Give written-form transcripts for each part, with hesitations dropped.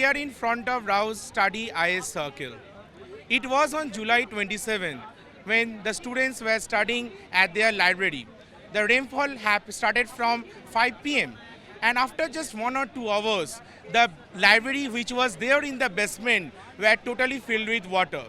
we are in front of Rao's Study IS Circle. It was on July 27 when the students were studying at their library. The rainfall started from 5 p.m. and after just 1 or 2 hours, the library which was there in the basement were totally filled with water.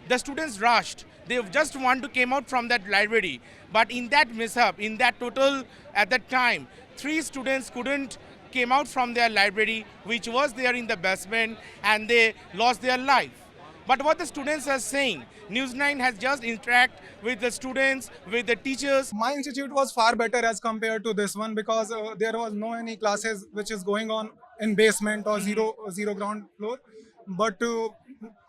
The students rushed. They just want to came out from that library, but in that mishap, in that total, at that time, 3 students couldn't came out from their library, which was there in the basement, and they lost their life. But what the students are saying, News 9 has just interact with the students, with the teachers. My institute was far better as compared to this one because there was no any classes which is going on in basement or zero ground floor. But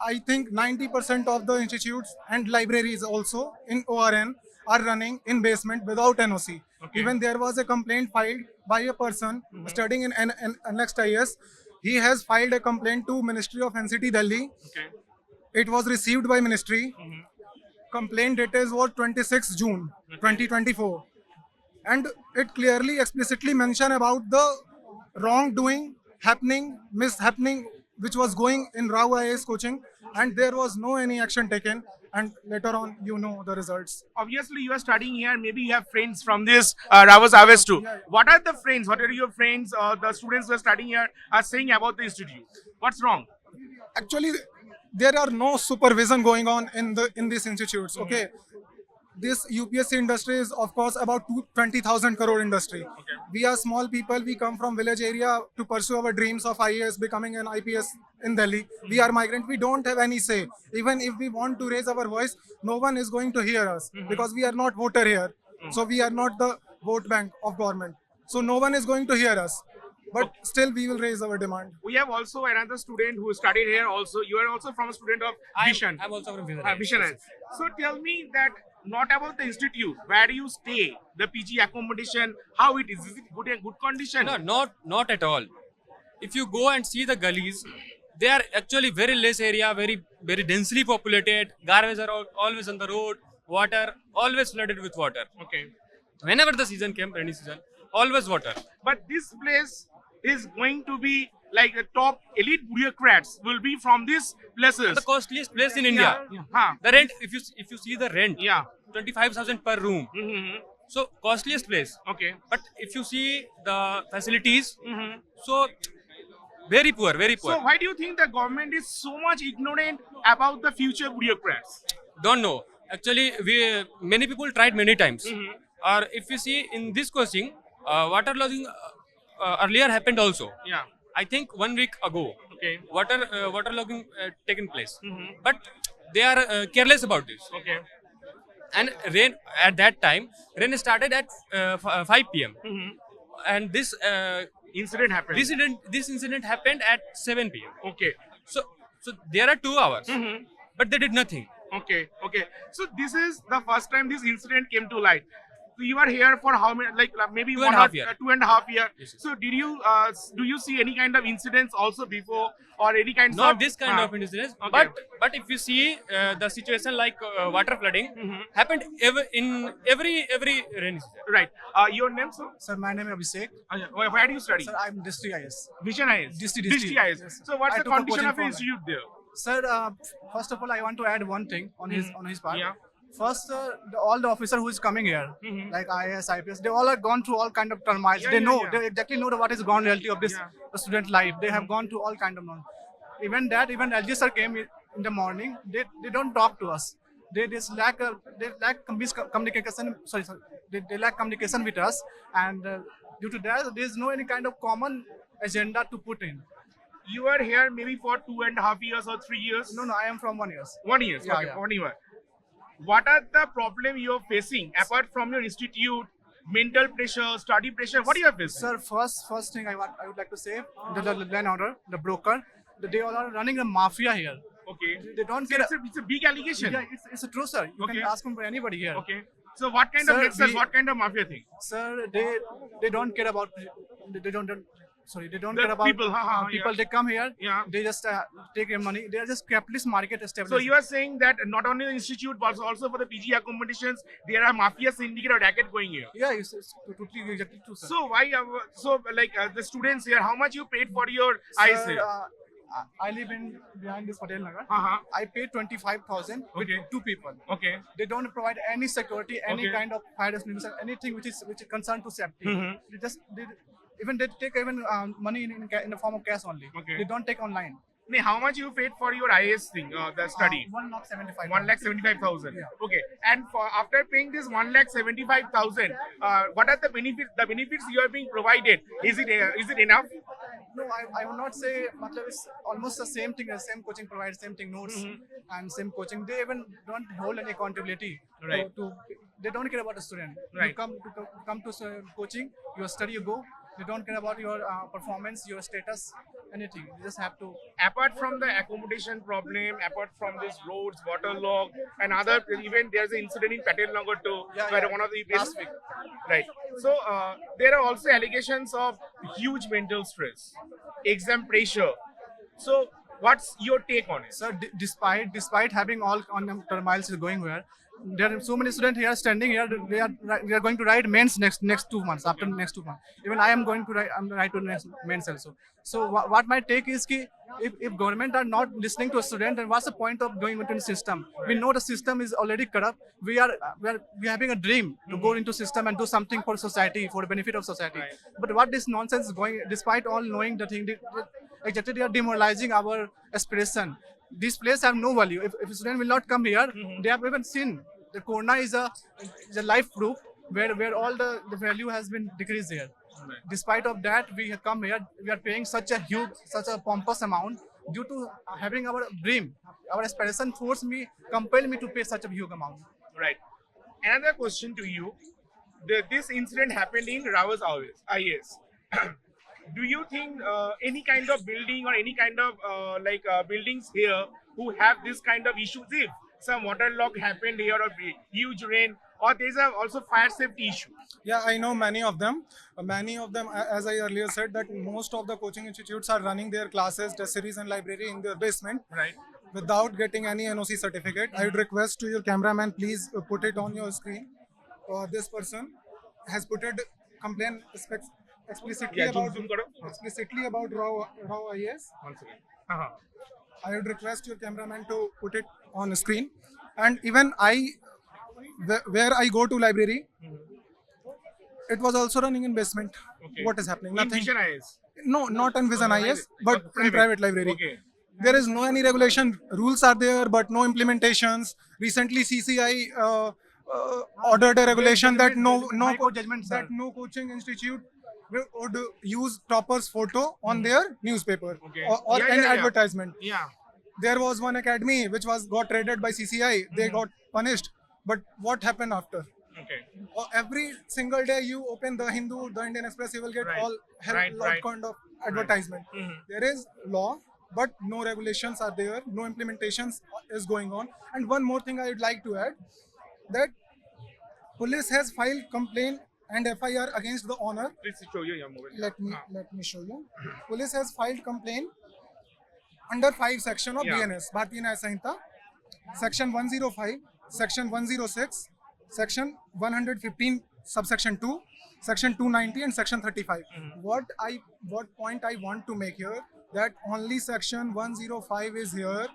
I think 90% of the institutes and libraries also in ORN are running in basement without NOC. Even there was a complaint filed by a person studying in next IS. He has filed a complaint to Ministry of NCT Delhi. It was received by Ministry. Complaint date was 26 June 2024. And it clearly explicitly mentioned about the wrongdoing, mishappening, which was going in Rao IAS coaching, and there was no any action taken. And later on, you know the results. Obviously, you are studying here. Maybe you have friends from this Rao's IS too. Yeah. What are the friends? What are your friends? The students who are studying here are saying about the institute. What's wrong? Actually, there are no supervision going on in these institutes. Okay, this UPSC industry is of course about 20,000 crore industry. We are small people. We come from village area to pursue our dreams of IAS, becoming an IPS in Delhi. We are migrant. We don't have any say. Even if we want to raise our voice, no one is going to hear us because we are not voter here. So we are not the vote bank of government. So no one is going to hear us. But still, we will raise our demand. We have also another student who studied here. Also, you are also from a student of Vision. I'm also from Vision. Vision. So tell me that not about the institute. Where do you stay? The PG accommodation. How it is? Is it good condition? No, not at all. If you go and see the gullies, they are actually very less area, very densely populated. Garbage are always on the road. Water always flooded with water. Okay. Whenever the season came, rainy season, always water. But this place is going to be like the top elite bureaucrats will be from these places. The costliest place in India. Yeah. Huh. The rent, if you see the rent, Yeah. 25,000 per room. So costliest place. Okay. But if you see the facilities, so very poor, very poor. So why do you think the government is so much ignorant about the future bureaucrats? Don't know. Actually, many people tried many times. Or if you see in this coaching, waterlogging earlier happened also. Yeah. I think 1 week ago, Okay. waterlogging taken place. But they are careless about this. Okay. And rain at that time, rain started at 5 p.m. And this Incident happened. this incident happened at 7 p.m. Okay. So there are 2 hours, but they did nothing. Okay. Okay. So this is the first time this incident came to light. So you are here for how many? Like maybe 2.5 years. 2.5 years. Yes, yes. So did you do you see any kind of incidents also before or any kind Not of this kind of incidents, Okay. but if you see the situation like water flooding happened in every rainy season. Right. Your name, sir? Sir, my name is Abhishek. Where do you study? Sir, I'm district IS. Vision IS. District. IS. Yes, sir. So what's I the took a condition coaching of the from institute there? Sir, first of all, I want to add one thing on his part. Yeah. First, all the officer who is coming here, like IAS, IPS, they all have gone through all kind of turmoils. Yeah, They yeah, know, yeah. they exactly know what is the ground reality of this Yeah. the student life. They have gone through all kind of knowledge. Even LG sir came in the morning. They don't talk to us. They just lack communication. Sorry. They lack communication with us, and due to that, there is no any kind of common agenda to put in. You are here maybe for 2.5 years or 3 years. No, I am from 1 year. 1 year. Yeah, Okay. yeah. 1 year. What are the problem you are facing apart from your institute? Mental pressure, study pressure. What do you have facing? Sir, first thing I would like to say, the landowner, the broker, they all are running a mafia here. Okay. They don't So get. it's a big allegation. Yeah, it's a true, sir. You Okay. can ask from anybody here. Okay. So what kind of Sir, nexus? we- What kind of mafia thing? Sir, they don't care about. They don't The care about people, people. yeah. They come here. Yeah. They just take your money. They are just capitalist market So established. you are saying that not only the institute but also for the PG accommodations, there are mafia syndicate or racket going here. Yeah, it's totally exactly true, sir. So why? The students here, how much you paid for your Sir, eyes here? I live in behind this Patel Nagar. Uh-huh. I pay 25,000 with Okay. 2 people. Okay. They don't provide any security, any Okay. kind of fire extinguisher, anything which is concerned to safety. Mhm. They take even money in the form of cash only. Okay. They don't take online. How much you paid for your IAS thing, the study? 1,75,000. 1,75,000. Yeah. Okay. And after paying this 1,75,000, what are the benefits? The benefits you are being provided. Is it enough? No, I would not say. Matlab, it's almost the same thing. The same coaching provides same thing, notes and same coaching. They even don't hold any accountability. Right. They don't care about the student. Right. You come to coaching, you study, you go. They don't care about your performance, your status, anything. You just have to. Apart from the accommodation problem, apart from this roads, waterlogged, and other, even there's an incident in Patel Nagar too, Yeah, where yeah. one of the Last week. Right. So there are also allegations of huge mental stress, exam pressure. So what's your take on it? So despite having all on the turmoils going where there are so many students here standing here. They are going to write mains next 2 months after next 2 months. Even I am going to write to next mains also. So what my take is ki if government are not listening to a student, then what's the point of going into the system? We know the system is already corrupt. We are having a dream to go into system and do something for society, for the benefit of society. Right. But what this nonsense is going, despite all knowing the thing, exactly they are demoralizing our aspiration. These places have no value. If a student will not come here, they have even seen the Corona is a life proof where all the value has been decreased here. Right. Despite of that, we have come here. We are paying such a pompous amount due to having our dream, our aspiration compel me to pay such a huge amount. Right. Another question to you. This incident happened in Rawaz IAS. Do you think any kind of building or any kind of buildings here who have this kind of issues, if some waterlogged happened here or huge rain, or there's also fire safety issue? Yeah, I know many of them. As I earlier said, that most of the coaching institutes are running their classes, test series and library in their basement Right. without getting any NOC certificate. I would request to your cameraman, please put it on your screen. This person has put it complaint explicitly Yeah, about zoom Raw IAS. One second. Uh-huh. I would request your cameraman to put it on the screen. And even where I go to library, it was also running in basement. Okay. What is happening? In Nothing. Vision IAS. No, not in Vision IAS, but Private. in private library. Okay. There is no any regulation. Rules are there, but no implementations. Recently, CCI ordered a regulation that High court judgment, sir. that no coaching institute would use toppers' photo on their newspaper Okay. or Yeah, any yeah, yeah. advertisement. Yeah. There was one academy which got raided by CCI. They got punished. But what happened after? Okay. Every single day you open the Hindu, the Indian Express, you will get Right. all Right. kind of advertisement. Mhm. There is law, but no regulations are there. No implementations is going on. And one more thing I would like to add, that police has filed complaint and FIR against the owner. Please show your mobile. Let me show you. Police has filed complaint under 5 section of Yeah. BNS, Bharatiya Nyaya Sanhita, section 105, section 106, section 115, subsection 2, section 290 and section 35. What point I want to make here, that only section 105 is here,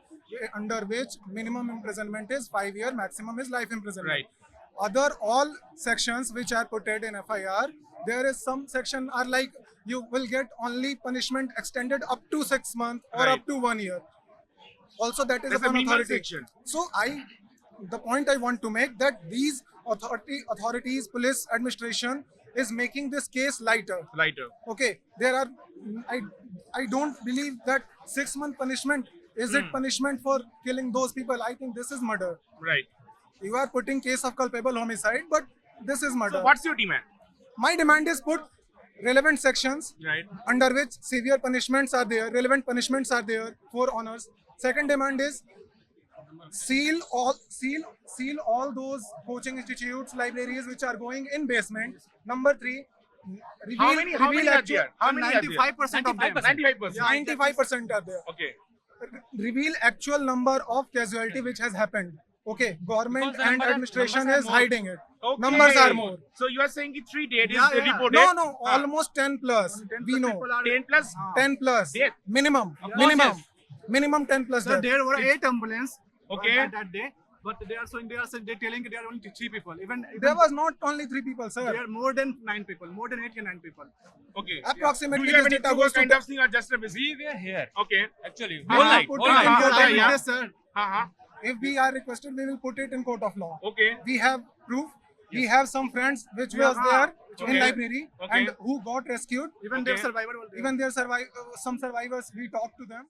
under which minimum imprisonment is 5 years, maximum is life imprisonment. Right. Other all sections which are put in FIR, there is some section are like you will get only punishment extended up to 6 months or Right. up to 1 year. Also, that is That's the upon minimal authority. section. So the point I want to make, that these authorities, police administration is making this case lighter. Lighter. Okay, there are, I don't believe that 6-month punishment is it punishment for killing those people. I think this is murder. Right. You are putting case of culpable homicide, but this is murder. So what's your demand? My demand is put relevant sections Right. under which severe punishments are there, relevant punishments are there for honors. Second demand is seal all those coaching institutes, libraries which are going in basement. Number 3, How many are there? How many are there? 95% of them. 95%. 95% are there. Okay. Reveal actual number of casualty which has happened. Okay, government Because the and numbers administration are is more. hiding it. Okay. Numbers are more. So you are saying that 3 dead Yeah, is yeah. reported? No, almost 10 plus. We know. 10 plus? 10 plus. Death. Minimum. Of Minimum. course, minimum 10 plus Sir, deaths. there were 8 ambulances Okay. that day, but they are telling there are only 3 people. Even There was not only 3 people, sir. there are more than 9 people, more than 8 or 9 people. Okay. Approximately Do you have this any data proof goes to kind the- of thing or just a visit? We were here. Okay. Actually, We whole have night. put Whole it in night. court of law. Yes, sir. Uh-huh. If we are requested, we will put it in court of law. Okay. We have proof. We have some friends which Yeah, was there okay. in library Okay. and who got rescued. Even Okay. their survivor was there. Even some survivors, we talked to them.